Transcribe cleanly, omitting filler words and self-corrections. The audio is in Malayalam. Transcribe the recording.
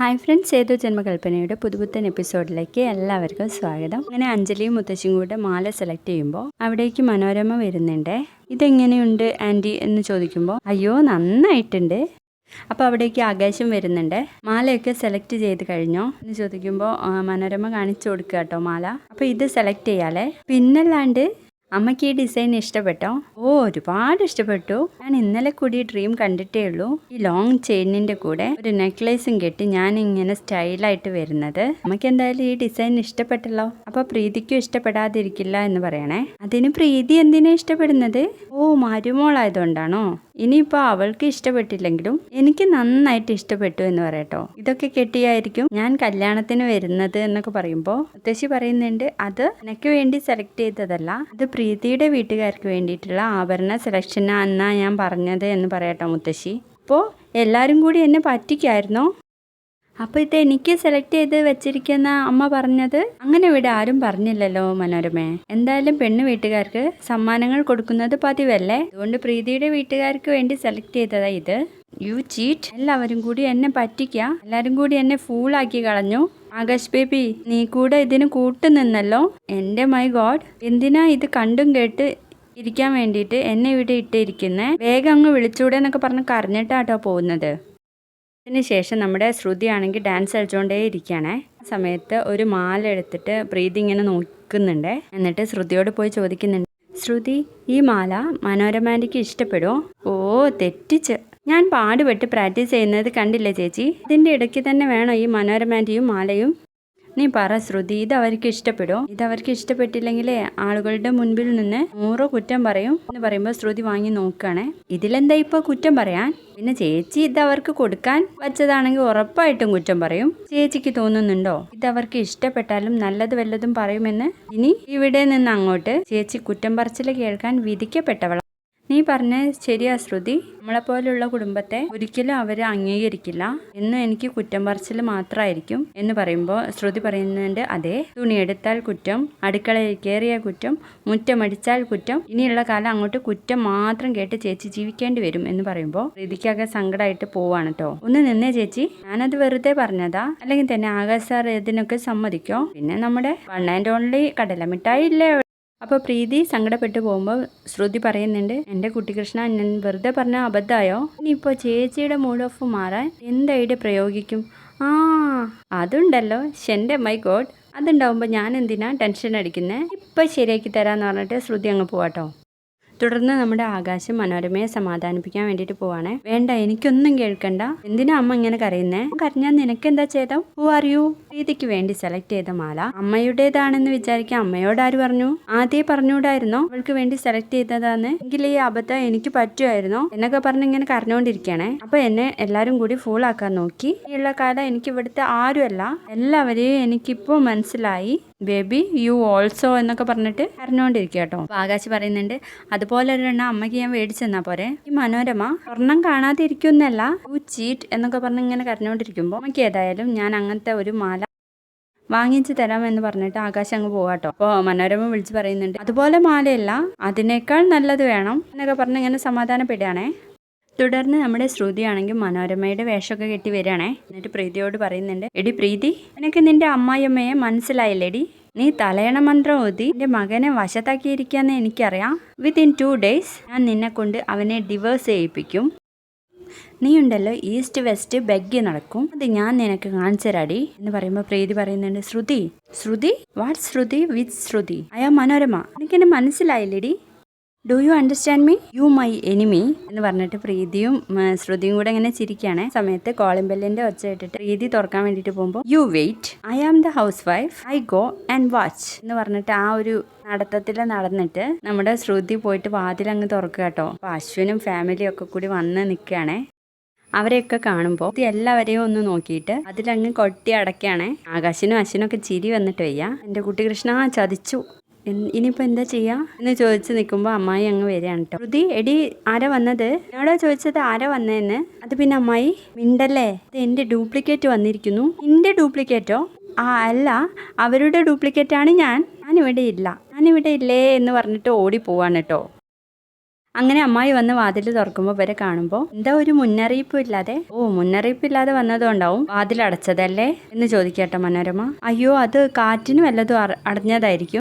ഹായ് ഫ്രണ്ട്സ്, ഏതോ ജന്മകൽപ്പനയുടെ പുതുപുത്തൻ എപ്പിസോഡിലേക്ക് എല്ലാവർക്കും സ്വാഗതം. അങ്ങനെ അഞ്ജലിയും മുത്തശ്ശിയും കൂടെ മാല സെലക്ട് ചെയ്യുമ്പോൾ അവിടേക്ക് മനോരമ വരുന്നുണ്ട്. ഇതെങ്ങനെയുണ്ട് ആൻറ്റി എന്ന് ചോദിക്കുമ്പോൾ അയ്യോ നന്നായിട്ടുണ്ട്. അപ്പോൾ അവിടേക്ക് ആകാശം വരുന്നുണ്ട്. മാലയൊക്കെ സെലക്ട് ചെയ്ത് കഴിഞ്ഞോ എന്ന് ചോദിക്കുമ്പോൾ മനോരമ കാണിച്ചു കൊടുക്കുക കേട്ടോ മാല. അപ്പോൾ ഇത് സെലക്ട് ചെയ്യാലേ. പിന്നല്ലാണ്ട് അമ്മയ്ക്ക് ഈ ഡിസൈൻ ഇഷ്ടപ്പെട്ടോ? ഒരുപാട് ഇഷ്ടപ്പെട്ടു. ഞാൻ ഇന്നലെ കൂടി ഡ്രീം കണ്ടിട്ടേ ഉള്ളൂ. ഈ ലോങ് ചെയിനിന്റെ കൂടെ ഒരു നെക്ലേസും കെട്ടി ഞാൻ ഇങ്ങനെ സ്റ്റൈലായിട്ട് വരുന്നത്. അമ്മയ്ക്ക് എന്തായാലും ഈ ഡിസൈൻ ഇഷ്ടപ്പെട്ടല്ലോ. അപ്പൊ പ്രീതിക്കും ഇഷ്ടപ്പെടാതിരിക്കില്ല എന്ന് പറയണേ. അതിന് പ്രീതി എന്തിനാ ഇഷ്ടപ്പെടുന്നത്? മരുമോളായതുകൊണ്ടാണോ? ഇനിയിപ്പോ അവൾക്ക് ഇഷ്ടപ്പെട്ടില്ലെങ്കിലും എനിക്ക് നന്നായിട്ട് ഇഷ്ടപ്പെട്ടു എന്ന് പറയട്ടോ. ഇതൊക്കെ കെട്ടിയായിരിക്കും ഞാൻ കല്യാണത്തിന് വരുന്നത് എന്നൊക്കെ പറയുമ്പോൾ മുത്തശ്ശി പറയുന്നുണ്ട്, അത് എനിക്ക് വേണ്ടി സെലക്ട് ചെയ്തതല്ല, അത് പ്രീതിയുടെ വീട്ടുകാർക്ക് വേണ്ടിയിട്ടുള്ള ആഭരണ സെലക്ഷനാ എന്നാ ഞാൻ പറഞ്ഞത് എന്ന് പറയട്ടോ മുത്തശ്ശി. അപ്പോൾ എല്ലാവരും കൂടി എന്നെ പറ്റിക്കായിരുന്നോ? അപ്പോൾ ഇത് എനിക്ക് സെലക്ട് ചെയ്ത് വെച്ചിരിക്കുന്ന അമ്മ പറഞ്ഞത്? അങ്ങനെ ഇവിടെ ആരും പറഞ്ഞില്ലല്ലോ മനോരമേ. എന്തായാലും പെണ്ണ് വീട്ടുകാർക്ക് സമ്മാനങ്ങൾ കൊടുക്കുന്നത് പതിവല്ലേ, അതുകൊണ്ട് പ്രീതിയുടെ വീട്ടുകാർക്ക് വേണ്ടി സെലക്ട് ചെയ്തതാ ഇത്. You cheat. എല്ലാവരും കൂടി എന്നെ പറ്റിക്കുക, എല്ലാവരും കൂടി എന്നെ ഫൂളാക്കി കളഞ്ഞു. ആകാശ് ബേബി, നീ കൂടെ ഇതിന് കൂട്ടുനിന്നല്ലോ. എൻ്റെ മൈ ഗോഡ്, എന്തിനാ ഇത് കണ്ടും കേട്ട് ഇരിക്കാൻ വേണ്ടിയിട്ട് എന്നെ ഇവിടെ ഇട്ടിരിക്കുന്നേ? വേഗം അങ്ങ് വിളിച്ചൂടെ എന്നൊക്കെ പറഞ്ഞ് കരഞ്ഞിട്ടാട്ടോ പോകുന്നത്. അതിനുശേഷം നമ്മുടെ ശ്രുതി ആണെങ്കിൽ ഡാൻസ് കളിച്ചുകൊണ്ടേ ഇരിക്കുകയാണേ. ആ സമയത്ത് ഒരു മാല എടുത്തിട്ട് പ്രീതി ഇങ്ങനെ നോക്കുന്നുണ്ട്. എന്നിട്ട് ശ്രുതിയോട് പോയി ചോദിക്കുന്നുണ്ട്, ശ്രുതി, ഈ മാല മനോരമാൻറ്റിക്ക് ഇഷ്ടപ്പെടുമോ? തെറ്റിച്ച്. ഞാൻ പാടുപെട്ട് പ്രാക്ടീസ് ചെയ്യുന്നത് കണ്ടില്ലേ ചേച്ചി? ഇതിൻ്റെ ഇടയ്ക്ക് തന്നെ വേണോ ഈ മനോരമാൻറ്റിയും മാലയും? നീ പറ ശ്രുതി, ഇതവർക്ക് ഇഷ്ടപ്പെടുമോ? ഇതവർക്ക് ഇഷ്ടപ്പെട്ടില്ലെങ്കിലേ ആളുകളുടെ മുൻപിൽ നിന്ന് 100 കുറ്റം പറയും എന്ന് പറയുമ്പോൾ ശ്രുതി വാങ്ങി നോക്കുകയാണേ. ഇതിലെന്താ ഇപ്പോൾ കുറ്റം പറയാൻ? പിന്നെ ചേച്ചി ഇതവർക്ക് കൊടുക്കാൻ വച്ചതാണെങ്കിൽ ഉറപ്പായിട്ടും കുറ്റം പറയും. ചേച്ചിക്ക് തോന്നുന്നുണ്ടോ ഇതവർക്ക് ഇഷ്ടപ്പെട്ടാലും നല്ലത് വല്ലതും പറയുമെന്ന്? ഇനി ഇവിടെ നിന്ന് അങ്ങോട്ട് ചേച്ചി കുറ്റം പറച്ചിൽ കേൾക്കാൻ വിധിക്കപ്പെട്ടവളാണ്. നീ പറഞ്ഞ ശരിയാ ശ്രുതി, നമ്മളെപ്പോലുള്ള കുടുംബത്തെ ഒരിക്കലും അവർ അംഗീകരിക്കില്ല. എന്നും എനിക്ക് കുറ്റം പറച്ചിൽ മാത്രമായിരിക്കും എന്ന് പറയുമ്പോൾ ശ്രുതി പറയുന്നുണ്ട്, അതെ, തുണിയെടുത്താൽ കുറ്റം, അടുക്കളയിൽ കയറിയ കുറ്റം, മുറ്റമടിച്ചാൽ കുറ്റം, ഇനിയുള്ള കാലം അങ്ങോട്ട് കുറ്റം മാത്രം കേട്ട് ചേച്ചി ജീവിക്കേണ്ടി വരും എന്ന് പറയുമ്പോൾ ശ്രുതിക്കൊക്കെ സങ്കടമായിട്ട് പോവാണ് കേട്ടോ. ഒന്ന് നിന്നേ ചേച്ചി, ഞാനത് വെറുതെ പറഞ്ഞതാ, അല്ലെങ്കിൽ തന്നെ ആകാശ് സാർ ഇതിനൊക്കെ സമ്മതിക്കോ? പിന്നെ നമ്മുടെ 1 and only കടലമിഠായി ഇല്ലേ? അപ്പോൾ പ്രീതി സങ്കടപ്പെട്ടു പോകുമ്പോൾ ശ്രുതി പറയുന്നുണ്ട്, എൻ്റെ കുട്ടികൃഷ്ണ, ഞാൻ വെറുതെ പറഞ്ഞ അബദ്ധമായോ? ഇനിയിപ്പോൾ ചേച്ചിയുടെ മൂഡ് ഓഫ് മാറാൻ എന്ത് ഐഡിയ പ്രയോഗിക്കും? അതുണ്ടല്ലോ. എൻ്റെ മൈ ഗോഡ്, അതുണ്ടാവുമ്പോൾ ഞാൻ എന്തിനാ ടെൻഷൻ അടിക്കുന്നത്? ഇപ്പം ശരിയാക്കി തരാമെന്ന് പറഞ്ഞിട്ട് ശ്രുതി അങ്ങ് പോവാട്ടോ. തുടർന്ന് നമ്മുടെ ആകാശം മനോരമയെ സമാധാനിപ്പിക്കാൻ വേണ്ടിയിട്ട് പോവാണേ. വേണ്ട, എനിക്കൊന്നും കേൾക്കണ്ട. എന്തിനാ അമ്മ ഇങ്ങനെ കരയുന്നേ? കരഞ്ഞാൽ നിനക്കെന്താ ചെയ്തം? Who are you? പ്രീതിക്ക് വേണ്ടി സെലക്ട് ചെയ്ത മാല അമ്മയുടേതാണെന്ന് വിചാരിക്കാൻ അമ്മയോട് ആര് പറഞ്ഞു? ആദ്യമേ പറഞ്ഞുകൂടായിരുന്നോ അവൾക്ക് വേണ്ടി സെലക്ട് ചെയ്തതാന്ന്? എങ്കിൽ ഈ അബദ്ധം എനിക്ക് പറ്റുമായിരുന്നോ എന്നൊക്കെ പറഞ്ഞ് ഇങ്ങനെ കരഞ്ഞുകൊണ്ടിരിക്കുകയാണേ. അപ്പൊ എന്നെ എല്ലാരും കൂടി ഫൂളാക്കാൻ നോക്കി. ഈയുള്ള കാലം എനിക്ക് ഇവിടുത്തെ ആരുമല്ല, എല്ലാവരെയും എനിക്കിപ്പോൾ മനസ്സിലായി. ബേബി യു ഓൾസോ എന്നൊക്കെ പറഞ്ഞിട്ട് കരഞ്ഞുകൊണ്ടിരിക്കുക കേട്ടോ. അപ്പോൾ ആകാശ് പറയുന്നുണ്ട്, അതുപോലെ ഒരെണ്ണം അമ്മയ്ക്ക് ഞാൻ മേടിച്ചെന്നാ പോരെ? ഈ മനോരമ സ്വർണം കാണാതെ ഇരിക്കുന്നല്ല, യു ചീറ്റ് എന്നൊക്കെ പറഞ്ഞ് ഇങ്ങനെ കരഞ്ഞുകൊണ്ടിരിക്കുമ്പോൾ അമ്മയ്ക്ക് ഏതായാലും ഞാൻ അങ്ങനത്തെ ഒരു മാല വാങ്ങിച്ചു തരാമെന്ന് പറഞ്ഞിട്ട് ആകാശം അങ്ങ് പോകാട്ടോ. അപ്പോൾ മനോരമ വിളിച്ച് പറയുന്നുണ്ട്, അതുപോലെ മാലയല്ല, അതിനേക്കാൾ നല്ലത് വേണം എന്നൊക്കെ പറഞ്ഞ് ഇങ്ങനെ സമാധാനപ്പെടുകയാണേ. തുടർന്ന് നമ്മുടെ ശ്രുതിയാണെങ്കിൽ മനോരമയുടെ വേഷമൊക്കെ കെട്ടി വരികയാണേ. എന്നിട്ട് പ്രീതിയോട് പറയുന്നുണ്ട്, എടി പ്രീതി, നിനക്ക് നിന്റെ അമ്മായിയമ്മയെ മനസ്സിലായില്ലേടി? നീ തലയണ മന്ത്രം ഓതി എൻ്റെ മകനെ വശത്താക്കിയിരിക്കാന്ന് എനിക്കറിയാം. വിത്തിൻ 2 days ഞാൻ നിന്നെ കൊണ്ട് അവനെ ഡിവേഴ്സ് ചെയ്യിപ്പിക്കും. നീ ഉണ്ടല്ലോ ഈസ്റ്റ് വെസ്റ്റ് ബെഗ്ഗി നടക്കും, അത് ഞാൻ നിനക്ക് കാണിച്ചു തരാടി എന്ന് പറയുമ്പോൾ പ്രീതി പറയുന്നുണ്ട്, ശ്രുതി വാട്ട്സ് ശ്രുതി വിത്ത് ശ്രുതി? അയാ മനോരമ, എനിക്കെന്നെ മനസ്സിലായില്ലേടി? Do you understand me? You my enemy എന്ന് പറഞ്ഞിട്ട് പ്രീതിയും ശ്രുതിയും കൂടെ ഇങ്ങനെ ചിരിക്കുകയാണ്. സമയത്ത് കോളിംഗ് ബെല്ലിന്റെ ഒച്ച ഇട്ടിട്ട് പ്രീതി തുറക്കാൻ വേണ്ടിയിട്ട് പോകുമ്പോൾ, you wait, I am the housewife, I go and watch എന്ന് പറഞ്ഞിട്ട് ആ ഒരു നടത്തത്തിൽ നടന്നിട്ട് നമ്മുടെ ശ്രുതി പോയിട്ട് വാതിലങ്ങ് തുറക്കുക കേട്ടോ. അപ്പോൾ അശ്വിനും ഫാമിലിയും ഒക്കെ കൂടി വന്ന് നിൽക്കുകയാണേ. അവരെയൊക്കെ കാണുമ്പോൾ എല്ലാവരെയും ഒന്ന് നോക്കിയിട്ട് അതിലങ്ങ് കൊട്ടി അടയ്ക്കുകയാണേ. ആകാശിനും അശ്വിനൊക്കെ ചിരി വന്നിട്ട് വയ്യ. എൻ്റെ കുട്ടി കൃഷ്ണ ചതിച്ചു, ഇനിയിപ്പോൾ എന്താ ചെയ്യാ എന്ന് ചോദിച്ച് നിൽക്കുമ്പോൾ അമ്മായി അങ്ങ് വരികയാണ് കേട്ടോ. ശ്രുതി, എടി ആരാ വന്നത്? എന്നോടാ ചോദിച്ചത് ആരാ വന്നതെന്ന്. അത് പിന്നെ അമ്മായി മിണ്ടല്ലേ, ഇത് എൻ്റെ ഡ്യൂപ്ലിക്കേറ്റ് വന്നിരിക്കുന്നു. എൻ്റെ ഡ്യൂപ്ലിക്കേറ്റോ? അല്ല, അവരുടെ ഡ്യൂപ്ലിക്കേറ്റാണ് ഞാനിവിടെ ഇല്ല, ഞാനിവിടെ ഇല്ലേ എന്ന് പറഞ്ഞിട്ട് ഓടി പോവാണ് കേട്ടോ. അങ്ങനെ അമ്മായി വന്ന് വാതിൽ തുറക്കുമ്പോൾ ഇവരെ കാണുമ്പോൾ എന്താ ഒരു മുന്നറിയിപ്പും ഇല്ലാതെ, മുന്നറിയിപ്പില്ലാതെ വന്നതുകൊണ്ടാവും വാതിൽ അടച്ചതല്ലേ എന്ന് ചോദിക്കട്ടെ മനോരമ. അയ്യോ അത് കാറ്റിന് വല്ലതും അടഞ്ഞതായിരിക്കും